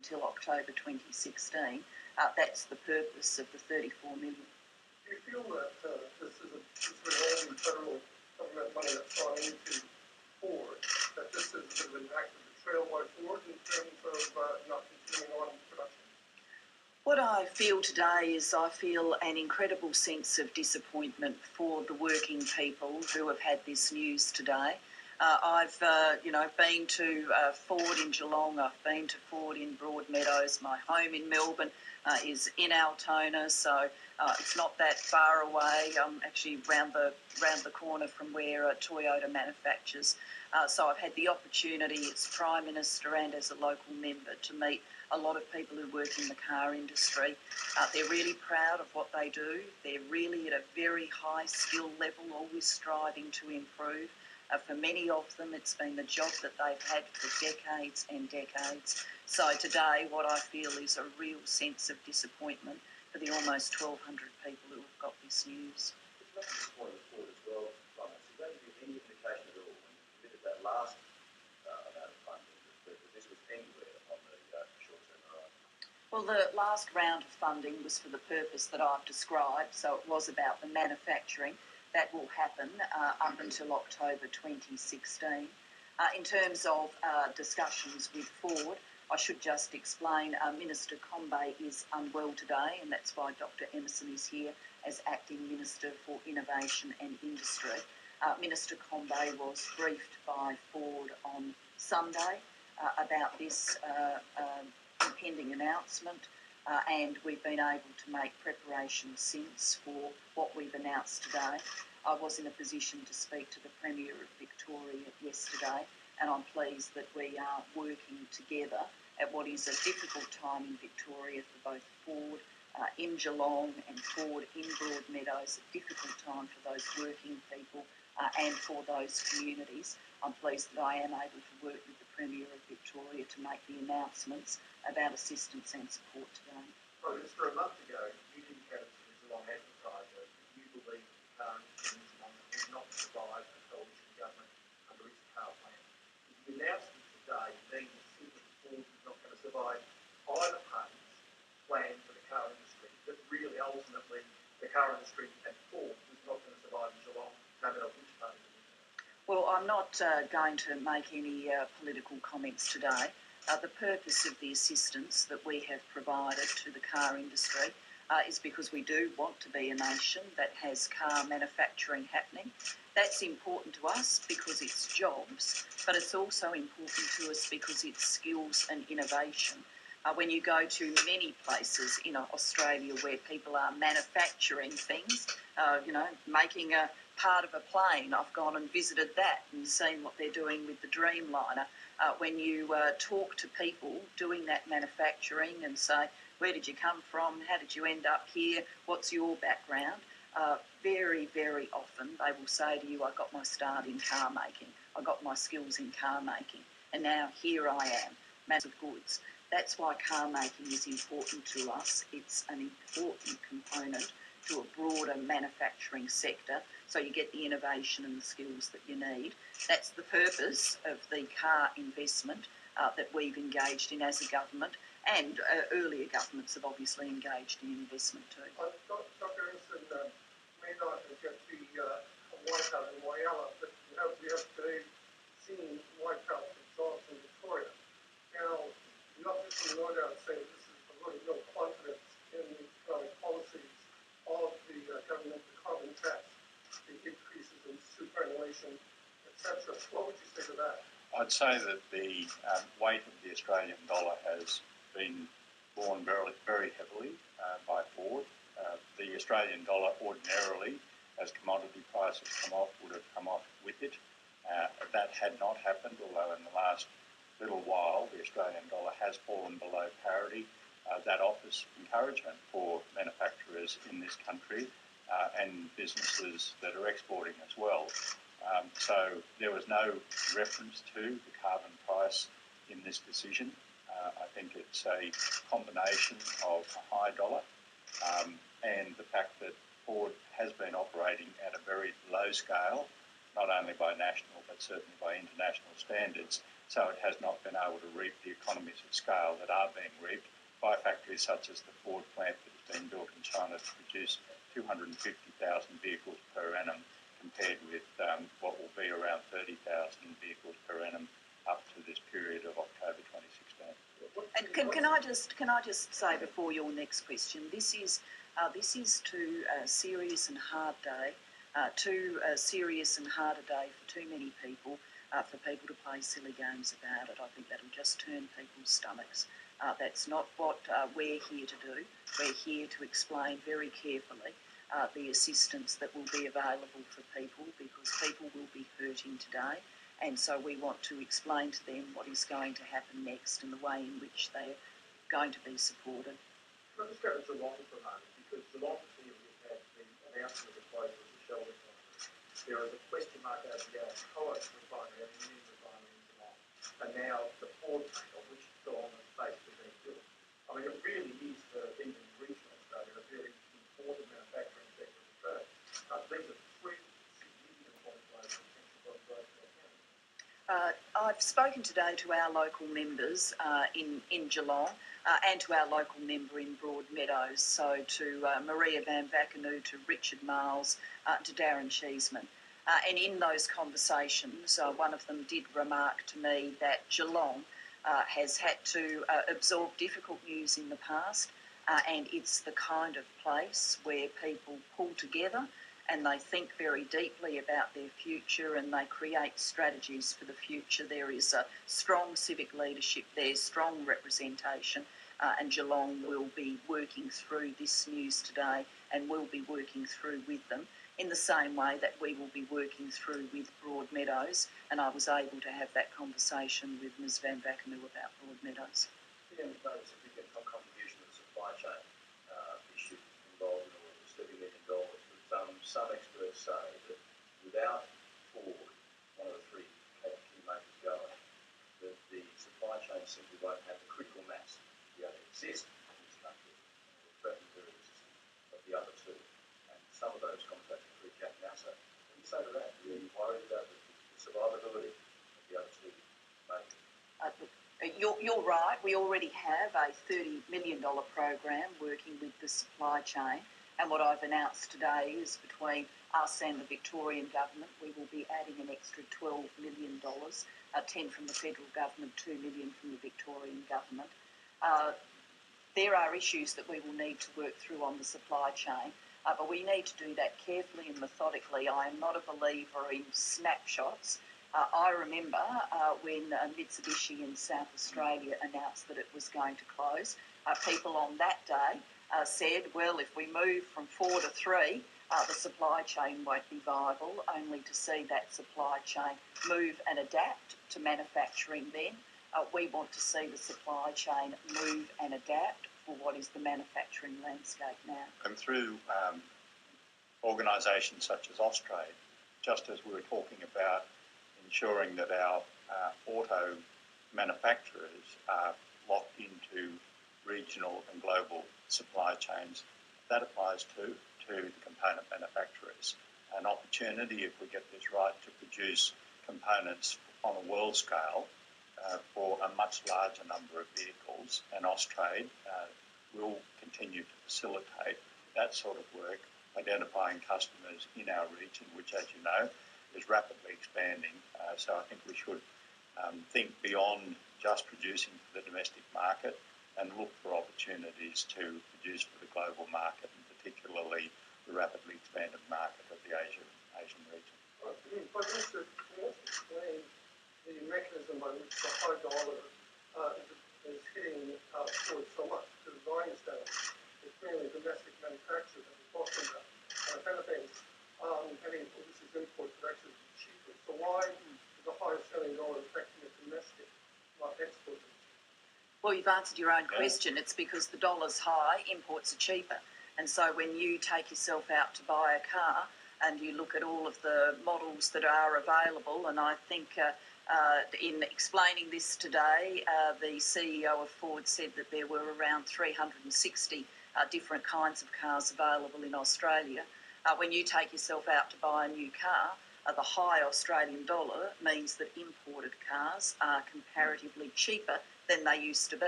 until October 2016. That's the purpose of the $34 million. Do you feel that this is revolving federal government money that's gone into Ford, that this is sort of an act of betrayal by Ford in terms of not continuing on production? What I feel today is I feel an incredible sense of disappointment for the working people who have had this news today. I've been to Ford in Geelong, I've been to Ford in Broadmeadows. My home in Melbourne is in Altona, so it's not that far away. I'm actually round the corner from where Toyota manufactures. So I've had the opportunity as Prime Minister and as a local member to meet a lot of people who work in the car industry. They're really proud of what they do. They're really at a very high skill level, always striving to improve. For many of them, it's been the job that they've had for decades and decades. So today, what I feel is a real sense of disappointment for the almost 1,200 people who have got this news. It's not disappointing Ford as well, Simon. So you don't give any indication at all when you committed that last amount of funding that this was anywhere on the short-term horizon? Well, the last round of funding was for the purpose that I've described, so it was about the manufacturing. That will happen up until October 2016. In terms of discussions with Ford, I should just explain Minister Combet is unwell today, and that's why Dr Emerson is here as Acting Minister for Innovation and Industry. Minister Combet was briefed by Ford on Sunday about this impending announcement. And we've been able to make preparations since for what we've announced today. I was in a position to speak to the Premier of Victoria yesterday, and I'm pleased that we are working together at what is a difficult time in Victoria for both Ford in Geelong and Ford in Broadmeadows, a difficult time for those working people and for those communities. I'm pleased that I am able to work with the Premier of Victoria to make the announcements about assistance and support today. Prime Minister, a month ago, you indicated to the Geelong advertiser that you believe the car industry in Geelong would not survive a coalition government under its power plan. The announcement today means simply Ford is not going to survive either party's plan for the car industry, but really ultimately the car industry and Ford is not going to survive in Geelong, no matter which party it is. Well, I'm not going to make any political comments today. The purpose of the assistance that we have provided to the car industry is because we do want to be a nation that has car manufacturing happening. That's important to us because it's jobs, but it's also important to us because it's skills and innovation. When you go to many places in Australia where people are manufacturing things, making a part of a plane, I've gone and visited that and seen what they're doing with the Dreamliner. When you talk to people doing that manufacturing and say, where did you come from, how did you end up here, what's your background, very, very often they will say to you, I got my start in car making, I got my skills in car making, and now here I am, massive goods. That's why car making is important to us. It's an important component to a broader manufacturing sector, so you get the innovation and the skills that you need. That's the purpose of the car investment that we've engaged in as a government, and earlier governments have obviously engaged in investment too. Dr Emerson may not get the White House in Whyalla, but we have today seen White House exhaust in Victoria. Now, the office from the North Out saying this is a really no confidence in the economic policies of the government, the carbon tax, the increases in superannuation, etc. What would you say to that? I'd say that the weight of the Australian dollar has been borne very, very heavily by Ford. The Australian dollar ordinarily, as commodity prices come off, would have come off with it. That had not happened, although in the last little while the Australian dollar has fallen below parity. That offers encouragement for manufacturers in this country and businesses that are exporting as well. So there was no reference to the carbon price in this decision. I think it's a combination of a high dollar and the fact that Ford has been operating at a very low scale, not only by national but certainly by international standards, so it has not been able to reap the economies of scale that are being reaped by factories such as the Ford plant that has been built in China to produce 250,000 vehicles per annum, compared with what will be around 30,000 vehicles per annum up to this period of October 2016. And can I just say before your next question, this is too serious and hard day, too serious and harder day for too many people, for people to play silly games about it. I think that'll just turn people's stomachs. That's not what we're here to do. We're here to explain very carefully the assistance that will be available for people, because people will be hurting today, and so we want to explain to them what is going to happen next and the way in which they're going to be supported. Can I just go to Geelong for a moment, because Geelong here we've had the announcement of the closure of the Shell refinery. There is a question mark over the Alcoa refinery and the new refinery in Geelong, and now the Ford plant on which Geelong is basically being built. I mean, it really is for even regional Australia a very important manufacturing sector of Australia. These are three significant point flows for potential growth for our county. I've spoken today to our local members in Geelong and to our local member in Broadmeadows, so to Maria Van Vackenoo, to Richard Miles, to Darren Cheeseman. And in those conversations, one of them did remark to me that Geelong has had to absorb difficult news in the past, and it's the kind of place where people pull together and they think very deeply about their future and they create strategies for the future. There is a strong civic leadership there, strong representation, and Geelong will be working through this news today and will be working through with them in the same way that we will be working through with Broadmeadows, and I was able to have that conversation with Ms Van Vackenoo about Broadmeadows. The end of those significant contribution to the supply chain issue involved in all this $30 million, but some experts say that without Ford, one of the three key makers going, that the supply chain simply won't have the critical mass to be able to exist in this country, and will threaten the very existence of the other two. And some of those contracts include Jack NASA. What do you say to that? Are you worried about the survivability of the other two makers? You're right. We already have a $30 million program working with the supply chain, and what I've announced today is between us and the Victorian government, we will be adding an extra $12 million, 10 from the federal government, $2 million from the Victorian government. There are issues that we will need to work through on the supply chain, but we need to do that carefully and methodically. I am not a believer in snapshots. I remember when Mitsubishi in South Australia announced that it was going to close, people on that day said, well, if we move from 4 to 3, the supply chain won't be viable, only to see that supply chain move and adapt to manufacturing then. We want to see the supply chain move and adapt for what is the manufacturing landscape now. And through organisations such as Austrade, just as we were talking about ensuring that our auto manufacturers are locked into regional and global supply chains, that applies to the component manufacturers. An opportunity, if we get this right, to produce components on a world scale for a much larger number of vehicles, and Austrade will continue to facilitate that sort of work, identifying customers in our region, which, as you know, is rapidly expanding. So I think we should think beyond just producing for the domestic market and look for opportunities to produce for the global market, and particularly the rapidly expanded market of the Asian region. But Mr. Can you explain the mechanism by which the high dollar is hitting forward so much? Because as I understand it, it's mainly domestic manufacturers that we're talking about. And if anything, having overseas import could actually be cheaper. So why is the high Australian dollar affecting the domestic, not export? Well, you've answered your own question. It's because the dollar's high, imports are cheaper. And so when you take yourself out to buy a car and you look at all of the models that are available, and I think in explaining this today, the CEO of Ford said that there were around 360 different kinds of cars available in Australia. When you take yourself out to buy a new car, the high Australian dollar means that imported cars are comparatively cheaper than they used to be.